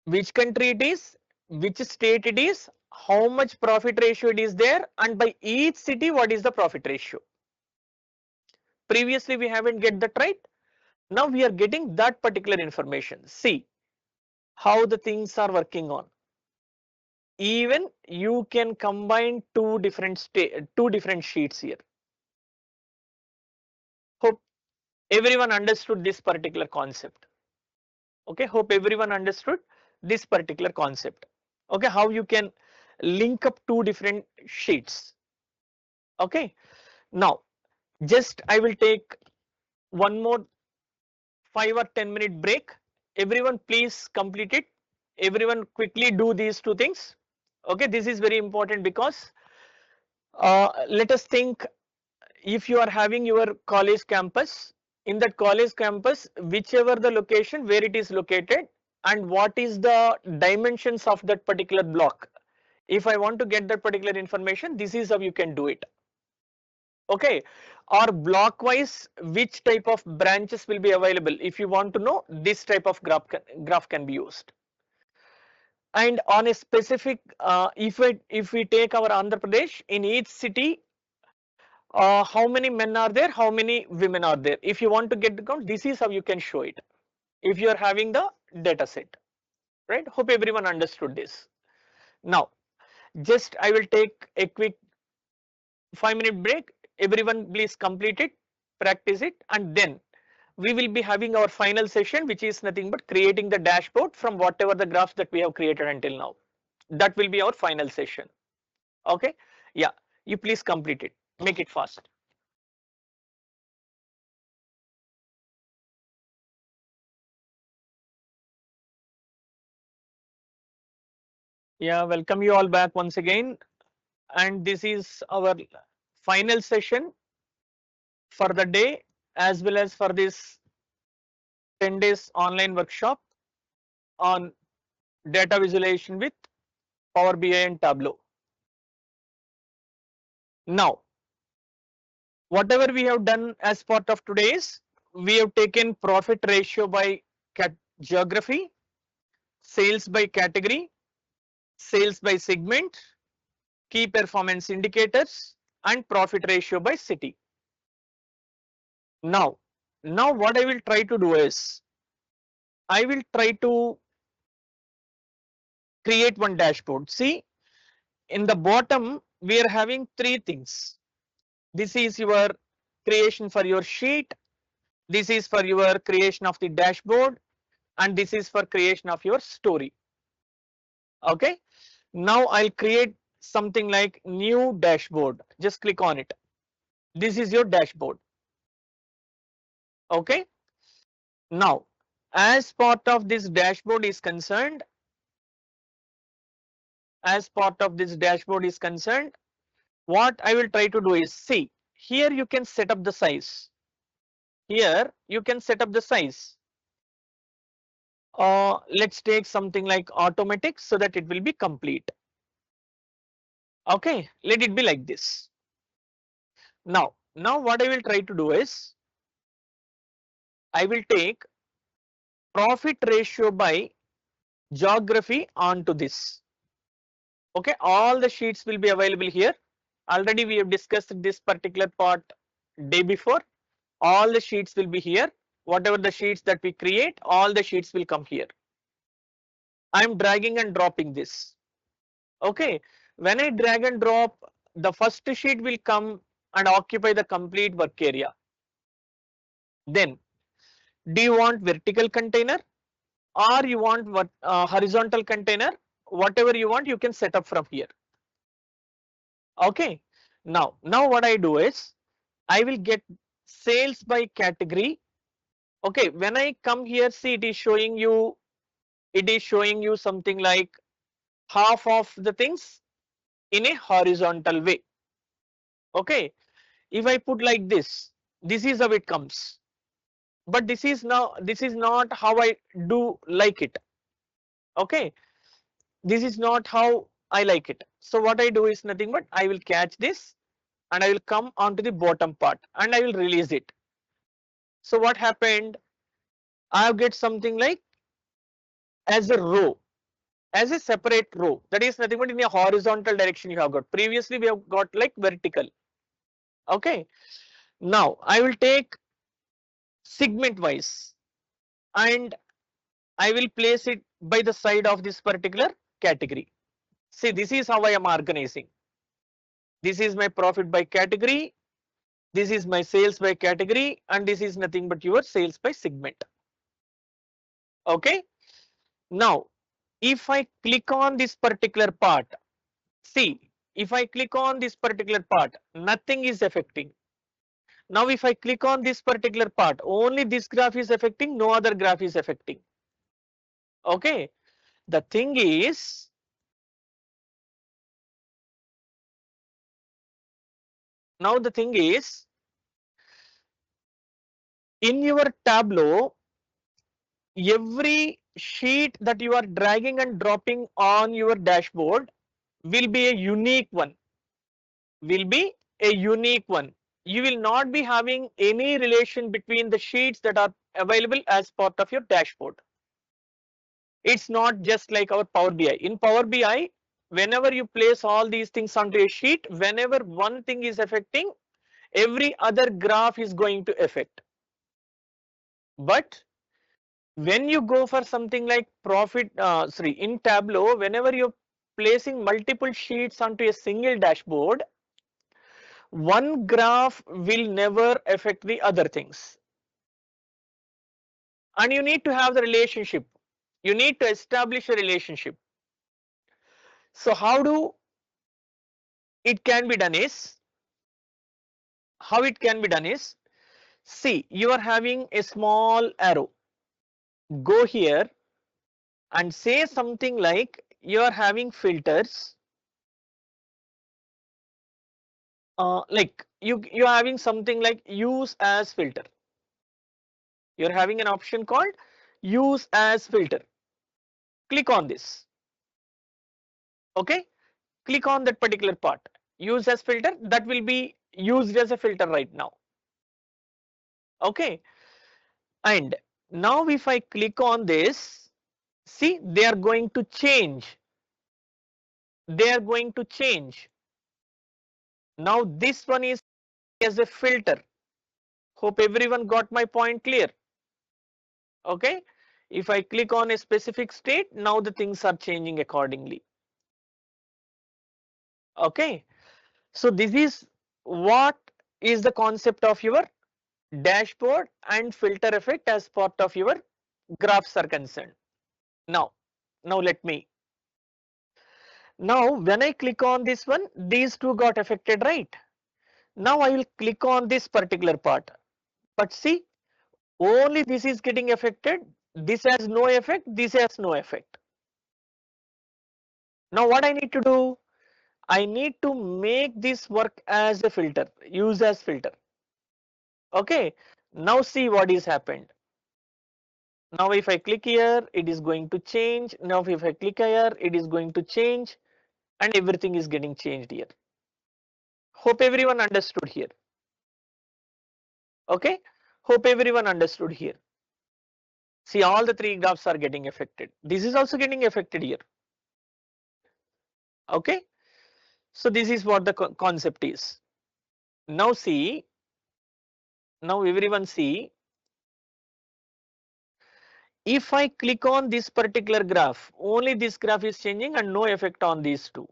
which country it is, which state it is, how much profit ratio it is there, and by each city what is the profit ratio. Previously we haven't get that, right? Now we are getting that particular information. See how the things are working on. Even you can combine two different sheets here. Hope everyone understood this particular concept. Okay, hope everyone understood this particular concept. Okay, how you can link up two different sheets. Okay, now just I will take one more 5 or 10 minute break. Everyone please complete it. Everyone quickly do these two things. Okay, this is very important, because let us think, if you are having your college campus, in that college campus, whichever the location where it is located, and what is the dimensions of that particular block. If I want to get that particular information, this is how you can do it. Okay, or block wise, which type of branches will be available. If you want to know, this type of graph can be used. And on a specific, if we take our Andhra Pradesh, in each city, how many men are there, how many women are there. If you want to get the count, this is how you can show it if you are having the data set, right? Hope everyone understood this. Now just I will take a quick 5-minute break. Everyone please complete it, practice it, and then we will be having our final session, which is nothing but creating the dashboard from whatever the graphs that we have created until now. That will be our final session. Okay, yeah, you please complete it, make it fast. Yeah, welcome you all back once again, and this is our final session for the day as well as for this 10 days online workshop on data visualization with Power BI and Tableau. Now whatever we have done as part of today's, we have taken profit ratio by geography, sales by category, sales by segment, key performance indicators, and profit ratio by city. Now what I will try to do is, I will try to create one dashboard. See, in the bottom we are having three things. This is your creation for your sheet, this is for your creation of the dashboard, and this is for creation of your story. Okay, now I'll create something like new dashboard. Just click on it. This is your dashboard. Okay, now as part of this dashboard is concerned, what I will try to do is, see, here you can set up the size. Here you can set up the size. Let's take something like automatic so that it will be complete. Okay, let it be like this. Now what I will try to do is, I will take profit ratio by geography onto this. Okay, all the sheets will be available here. Already we have discussed this particular part day before. All the sheets will be here. Whatever the sheets that we create, all the sheets will come here. I'm dragging and dropping this. Okay, when I drag and drop, the first sheet will come and occupy the complete work area. Then do you want vertical container or you want what horizontal container? Whatever you want, you can set up from here. Okay, now what I do is, I will get sales by category. Okay, when I come here, see, it is showing you something like half of the things in a horizontal way. Okay, if I put like this is how it comes, but this is not how I do like it. Okay, this is not how I like it. So what I do is nothing but I will catch this and I will come onto the bottom part and I will release it. So what happened, I have get something like as a row, as a separate row, that is nothing but in a horizontal direction you have got. Previously we have got like vertical. Okay, now I will take segment wise and I will place it by the side of this particular category. See, this is how I am organizing. This is my profit by category, this is my sales by category, and this is nothing but your sales by segment. Okay, now if I click on this particular part, see, if I click on this particular part, nothing is affecting. Now if I click on this particular part, only this graph is affecting, no other graph is affecting. Okay, the thing is, in your Tableau, every sheet that you are dragging and dropping on your dashboard will be a unique one. You will not be having any relation between the sheets that are available as part of your dashboard. It's not just like our Power BI. In Power BI, whenever you place all these things onto a sheet, whenever one thing is affecting, every other graph is going to affect. But when you go for something like in Tableau, whenever you're placing multiple sheets onto a single dashboard, one graph will never affect the other things. And you need to have the relationship. You need to establish a relationship. So how it can be done is, see, you are having a small arrow. Go here and say something like you are having filters, like you're having something like use as filter. You're having an option called use as filter. Click on this. Okay, click on that particular part. Use as filter, that will be used as a filter right now. Okay, and now if I click on this, see, they are going to change. They are going to change. Now this one is as a filter. Hope everyone got my point clear. Okay, if I click on a specific state, now the things are changing accordingly. Okay, so this is what is the concept of your dashboard and filter effect as part of your graphs are concerned. Now let me. Now when I click on this one, these two got affected, right? Now I will click on this particular part. But see, only this is getting affected. This has no effect. This has no effect. Now what I need to do? I need to make this work as a filter, use as filter. Okay. Now see what is happened. Now if I click here, it is going to change. Now if I click here, it is going to change, and everything is getting changed here. Hope everyone understood here. Okay. Hope everyone understood here. See, all the three graphs are getting affected. This is also getting affected here. Okay. So this is what the concept is. Now see, now everyone see, if I click on this particular graph, only this graph is changing and no effect on these two.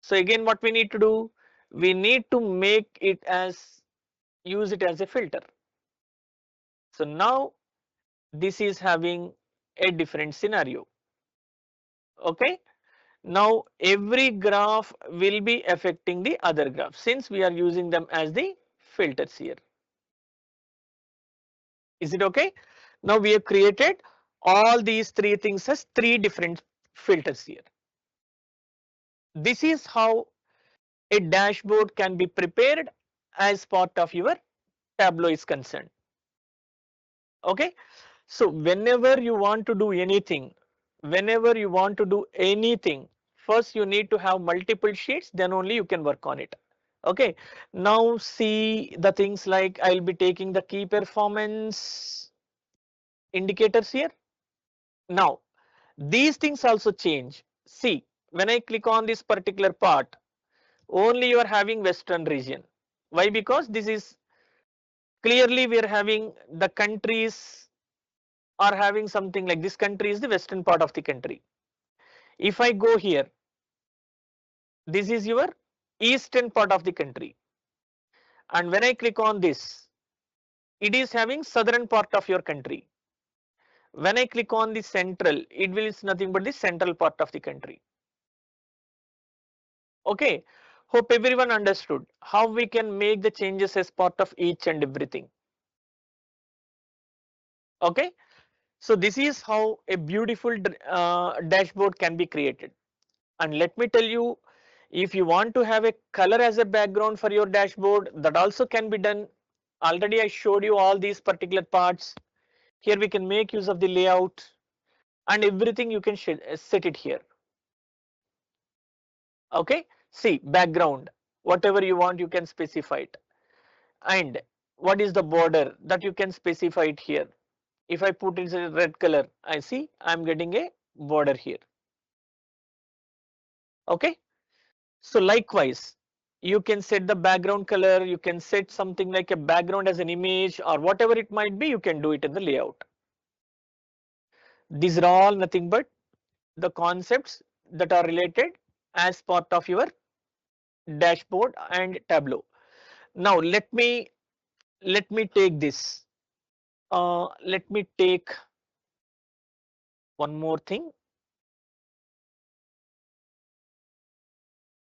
So again, what we need to do? We need to make it as, use it as a filter. So now this is having a different scenario. Okay. Now every graph will be affecting the other graph since we are using them as the filters here. Is it okay? Now we have created all these three things as three different filters here. This is how a dashboard can be prepared as part of your Tableau is concerned. Okay. So whenever you want to do anything, first you need to have multiple sheets, then only you can work on it. Okay. Now see the things like I'll be taking the key performance indicators here. Now these things also change. See, when I click on this particular part, only you are having western region. Why? Because this is clearly we are having the countries are having something like this country is the western part of the country. If I go here, this is your eastern part of the country. And when I click on this, it is having southern part of your country. When I click on the central, it will is nothing but the central part of the country. Okay. Hope everyone understood how we can make the changes as part of each and everything. Okay. So this is how a beautiful dashboard can be created. And let me tell you, if you want to have a color as a background for your dashboard, that also can be done. Already I showed you all these particular parts. Here we can make use of the layout and everything you can set it here. Okay, see background, whatever you want you can specify it. And what is the border that you can specify it here. If I put it in a red color, I see I'm getting a border here. Okay, so likewise You can set the background color, you can set something like a background as an image or whatever it might be, you can do it in the layout. These are all nothing but the concepts that are related as part of your dashboard and Tableau. Now let me take this. Let me take one more thing.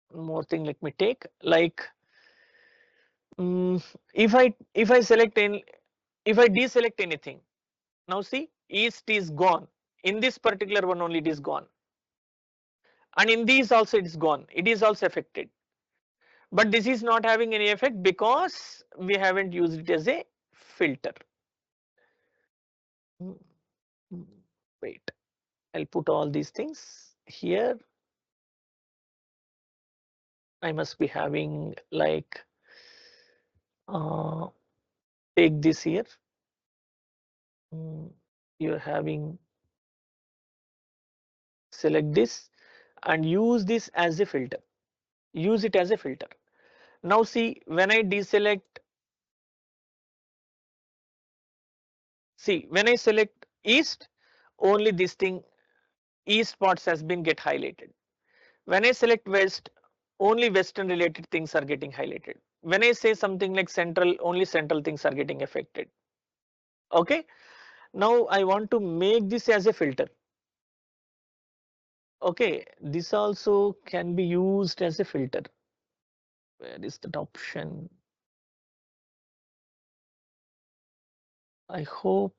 One more thing. Let me take like if I select in if I deselect anything. Now see, east is gone. In this particular one only it is gone. And in these also it is gone. It is also affected. But this is not having any effect because we haven't used it as a filter. Hmm, hmm, Wait, I'll put all these things here. I must be having like take this here. You're having select this and use this as a filter. Use it as a filter. Now see, when I deselect, see when I select east, only this thing east parts has been get highlighted. When I select west, only western related things are getting highlighted. When I say something like central, only central things are getting affected. Okay. Now I want to make this as a filter. Okay, this also can be used as a filter. Where is that option? I hope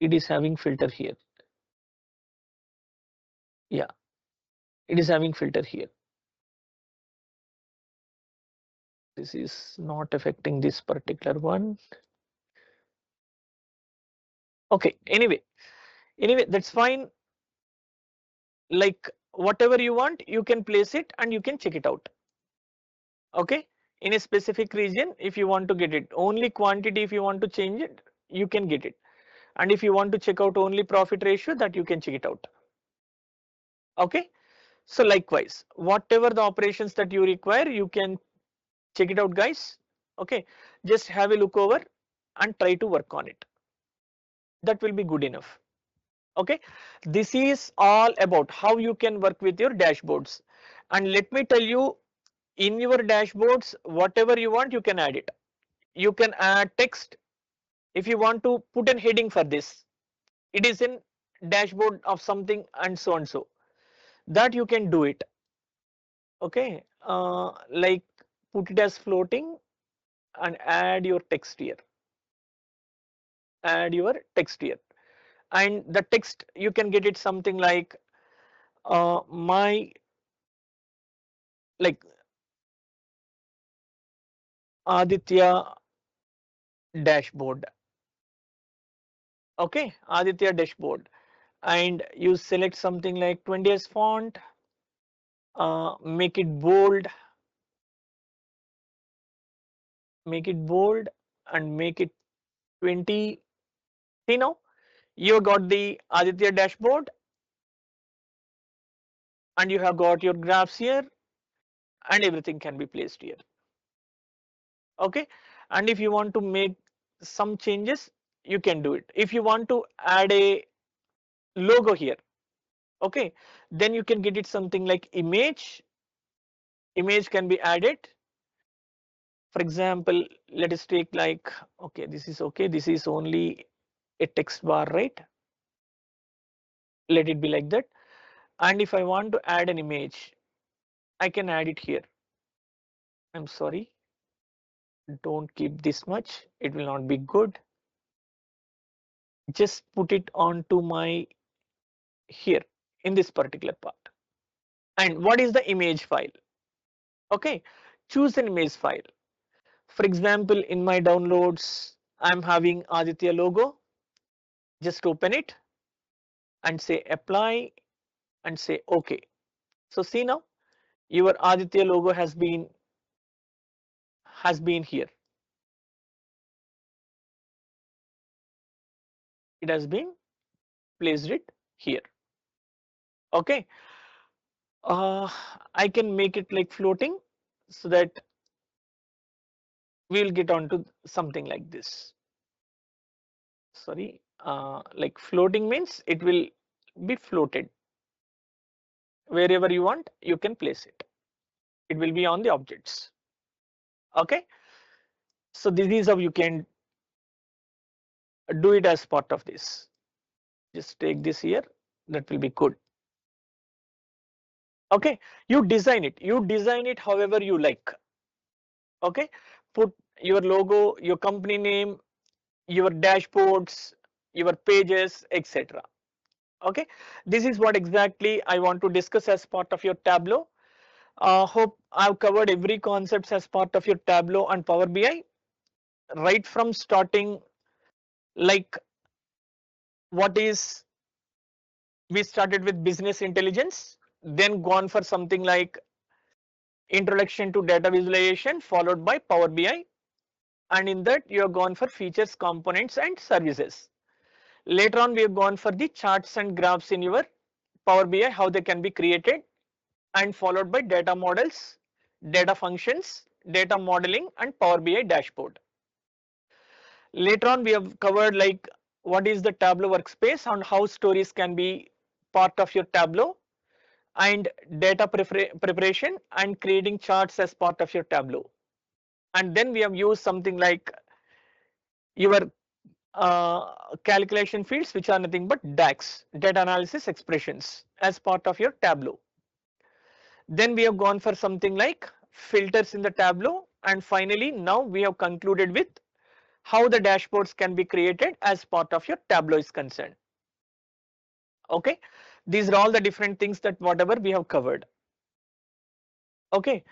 it is having filter here. Yeah, it is having filter here. This is not affecting this particular one. Okay, anyway, that's fine. Like whatever you want, you can place it and you can check it out. Okay, in a specific region, if you want to get it, only quantity if you want to change it, you can get it. And if you want to check out only profit ratio, that you can check it out. Okay. So likewise, whatever the operations that you require, you can check it out, guys. Okay, just have a look over and try to work on it. That will be good enough. Okay, this is all about how you can work with your dashboards. And let me tell you, in your dashboards, whatever you want, you can add it. You can add text. If you want to put a heading for this, it is in dashboard of something and so and so. That you can do it. Okay, like put it as floating and add your text here. Add your text here, and the text you can get it something like my like Aditya dashboard. Okay, Aditya dashboard, and you select something like 20 as font. Make it bold. Make it bold and make it 20. See now, you got the Aditya dashboard and you have got your graphs here and everything can be placed here. Okay, and if you want to make some changes, you can do it. If you want to add a logo here, okay, then you can get it something like image. Image can be added. For example, let us take like, okay, this is okay, this is only a text bar, right? Let it be like that. And if I want to add an image, I can add it here. I'm sorry, don't keep this much, it will not be good. Just put it onto my here in this particular part. And what is the image file? Okay, choose an image file. For example, in my downloads, I'm having Aditya logo. Just open it and say apply and say okay. So see now, your Aditya logo has been here. It has been placed it here. Okay. I can make it like floating. so that we will get on to something like this. Sorry, like floating means it will be floated. Wherever you want, you can place it. It will be on the objects. Okay. So this is how you can do it as part of this. Just take this here. That will be good. Okay. You design it however you like. Okay. Put your logo, your company name, your dashboards, your pages, etc. Okay. This is what exactly I want to discuss as part of your Tableau. Hope I've covered every concepts as part of your Tableau and Power BI, right from starting, like what is, we started with business intelligence, then gone for something like introduction to data visualization followed by Power BI, and in that you have gone for features, components and services. Later on we have gone for the charts and graphs in your Power BI, how they can be created, and followed by data models, data functions, data modeling and Power BI dashboard. Later on we have covered like what is the Tableau workspace and how stories can be part of your Tableau, and data preparation and creating charts as part of your Tableau. And then we have used something like your calculation fields, which are nothing but DAX, data analysis expressions, as part of your Tableau. Then we have gone for something like filters in the Tableau, and finally now we have concluded with how the dashboards can be created as part of your Tableau is concerned. Okay, these are all the different things that whatever we have covered. Okay,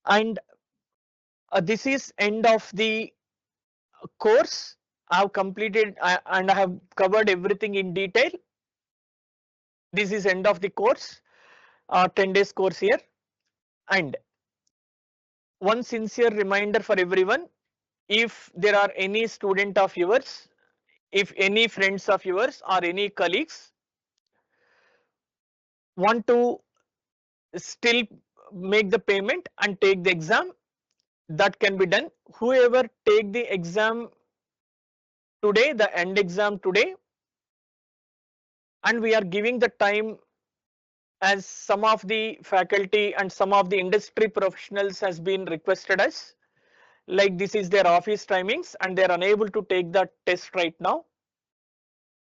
and this is end of the course. I have completed and I have covered everything in detail. This is end of the course, 10 days course here. And one sincere reminder for everyone, if there are any student of yours, if any friends of yours or any colleagues want to still make the payment and take the exam, that can be done. Whoever take the exam today, the end exam today, and we are giving the time, as some of the faculty and some of the industry professionals has been requested us, like this is their office timings and they are unable to take the test right now.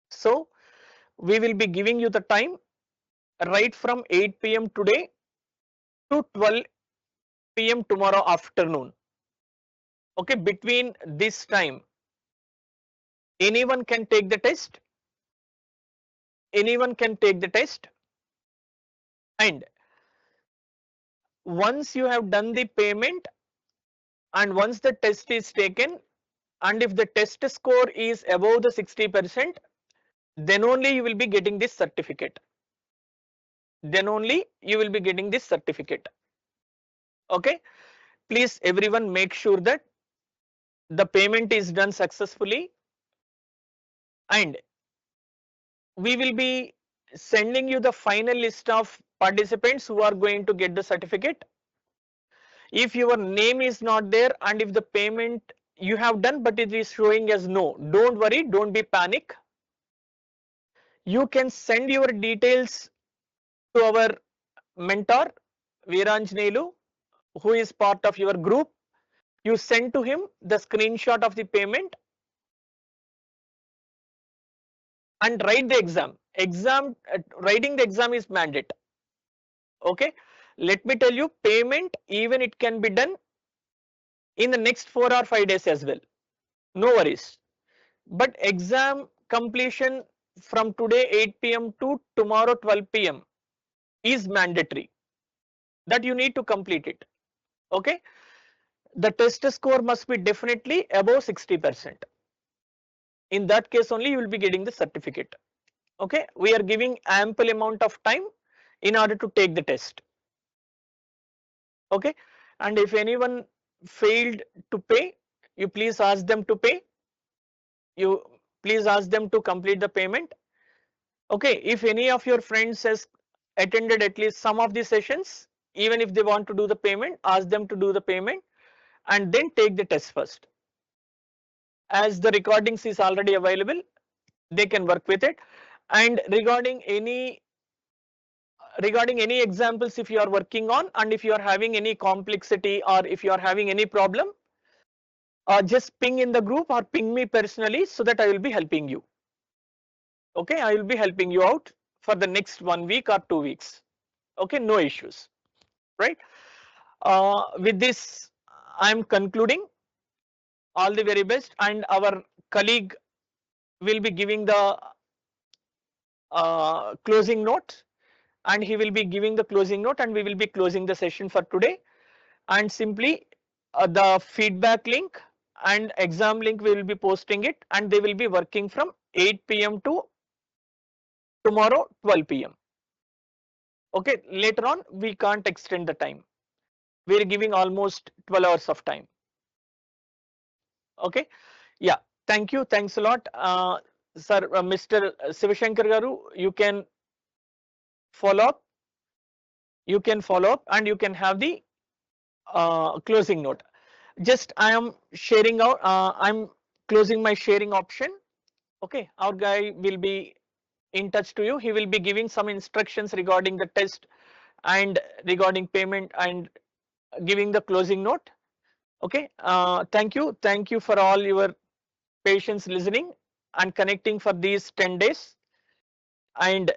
So we will be giving you the time right from 8 p.m. today to 12 p.m. tomorrow afternoon. Okay, between this time, anyone can take the test. Anyone can take the test. And once you have done the payment and once the test is taken, and if the test score is above the 60%, then only you will be getting this certificate. Then only you will be getting this certificate. Okay, please everyone make sure that the payment is done successfully, and we will be sending you the final list of participants who are going to get the certificate. If your name is not there and if the payment you have done but it is showing as no, don't worry, don't be panic. You can send your details to our mentor Veeranjanelu, who is part of your group. You send to him the screenshot of the payment and write the exam. Writing the exam is mandate. Okay, let me tell you, payment even it can be done in the next 4 or 5 days as well. No worries. But exam completion from today 8 p.m. to tomorrow 12 p.m. is mandatory. That you need to complete it. Okay, the test score must be definitely above 60%. In that case only you will be getting the certificate. Okay, we are giving ample amount of time in order to take the test. Okay, and if anyone failed to pay, you please ask them to pay. You please ask them to complete the payment. Okay, if any of your friends has attended at least some of the sessions, even if they want to do the payment, ask them to do the payment and then take the test first. As the recordings is already available, they can work with it. And regarding any examples, if you are working on, and if you are having any complexity or if you are having any problem, just ping in the group or ping me personally so that I will be helping you. Okay, I will be helping you out for the next 1 week or 2 weeks. Okay, no issues, right? With this, I'm concluding. All the very best, and our colleague will be giving the closing note, and he will be giving the closing note, and we will be closing the session for today. And simply the feedback link and exam link, we will be posting it, and they will be working from 8 p.m. to tomorrow 12 p.m. Okay, later on we can't extend the time. We are giving almost 12 hours of time. Okay, yeah, thank you, thanks a lot, sir. Mr. Sivashankar Garu, you can follow up. You can follow up, and you can have the closing note. Just I am sharing out. I'm closing my sharing option. Okay, our guy will be in touch to you. He will be giving some instructions regarding the test and regarding payment and giving the closing note. Okay, thank you for all your patience listening and connecting for these 10 days and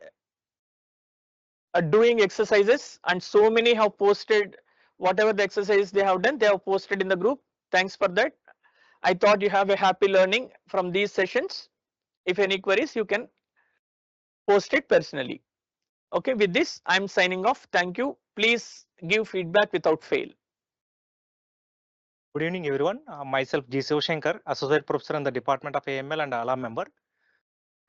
doing exercises, and so many have posted whatever the exercise they have done, they have posted in the group. Thanks for that. I thought you have a happy learning from these sessions. If any queries, you can post it personally. Okay, with this, I'm signing off. Thank you. Please give feedback without fail. Good evening, everyone. Myself, G. Sivashankar, Associate Professor in the Department of AML and ALA member.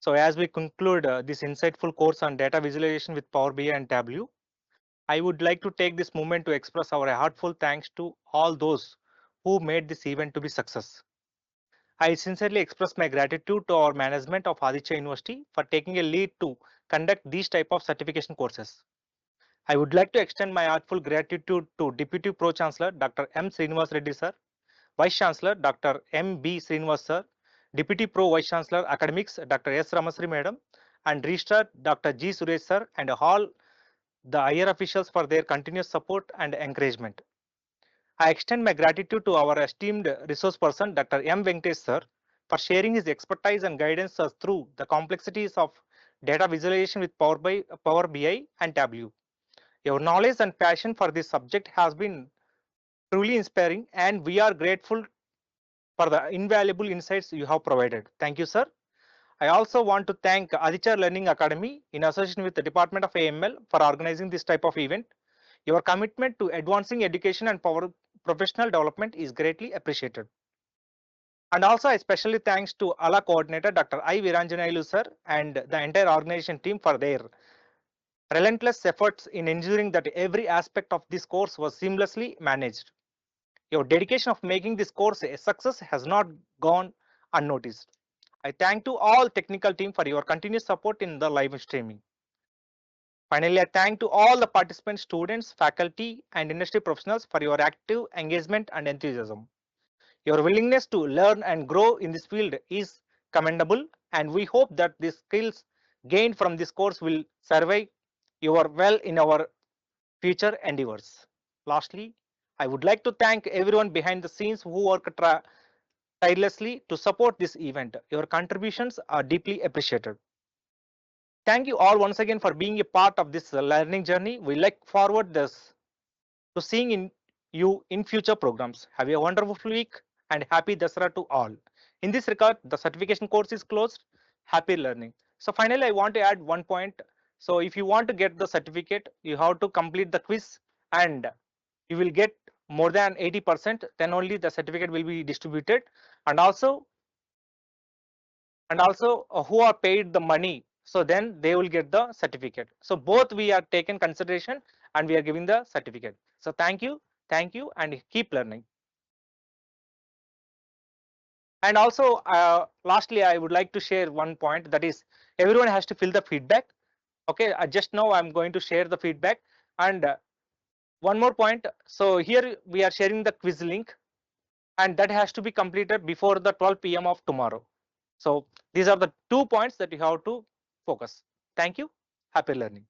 So as we conclude this insightful course on data visualization with Power BI and Tableau, I would like to take this moment to express our heartfelt thanks to all those who made this event to be success. I sincerely express my gratitude to our management of Aditya University for taking a lead to conduct these type of certification courses. I would like to extend my heartfelt gratitude to Deputy Pro Chancellor Dr. M. Srinivas Reddy sir, Vice Chancellor Dr. M. B. Srinivas sir, Deputy Pro Vice Chancellor Academics Dr. S. Ramasri Madam, and Registrar Dr. G. Suresh sir, and all the higher officials for their continuous support and encouragement. I extend my gratitude to our esteemed resource person Dr. M. Venkatesh sir for sharing his expertise and guidance us through the complexities of data visualization with Power BI and Tableau. Your knowledge and passion for this subject has been truly inspiring, and we are grateful for the invaluable insights you have provided. Thank you, sir. I also want to thank Aditya Learning Academy in association with the Department of AML for organizing this type of event. Your commitment to advancing education and professional development is greatly appreciated. And also, especially thanks to ALA coordinator Dr. I. Viranjanailu sir and the entire organization team for their relentless efforts in ensuring that every aspect of this course was seamlessly managed. Your dedication of making this course a success has not gone unnoticed. I thank to all technical team for your continuous support in the live streaming. Finally, I thank to all the participants, students, faculty, and industry professionals for your active engagement and enthusiasm. Your willingness to learn and grow in this field is commendable, and we hope that the skills gained from this course will serve you well in our future endeavors. Lastly, I would like to thank everyone behind the scenes who work tirelessly to support this event. Your contributions are deeply appreciated. Thank you all once again for being a part of this learning journey. We look forward to seeing you in future programs. Have a wonderful week and happy Dasara to all. In this regard, the certification course is closed. Happy learning. So finally, I want to add one point. So if you want to get the certificate, you have to complete the quiz and you will get more than 80%. Then only the certificate will be distributed. And also who are paid the money, so then they will get the certificate. So both we are taken consideration and we are giving the certificate. So thank you and keep learning. And also lastly, I would like to share one point, that is everyone has to fill the feedback. Okay, just now I'm going to share the feedback, and One more point. So here we are sharing the quiz link, and that has to be completed before the 12 p.m. of tomorrow. So these are the 2 points that you have to focus. Thank you. Happy learning.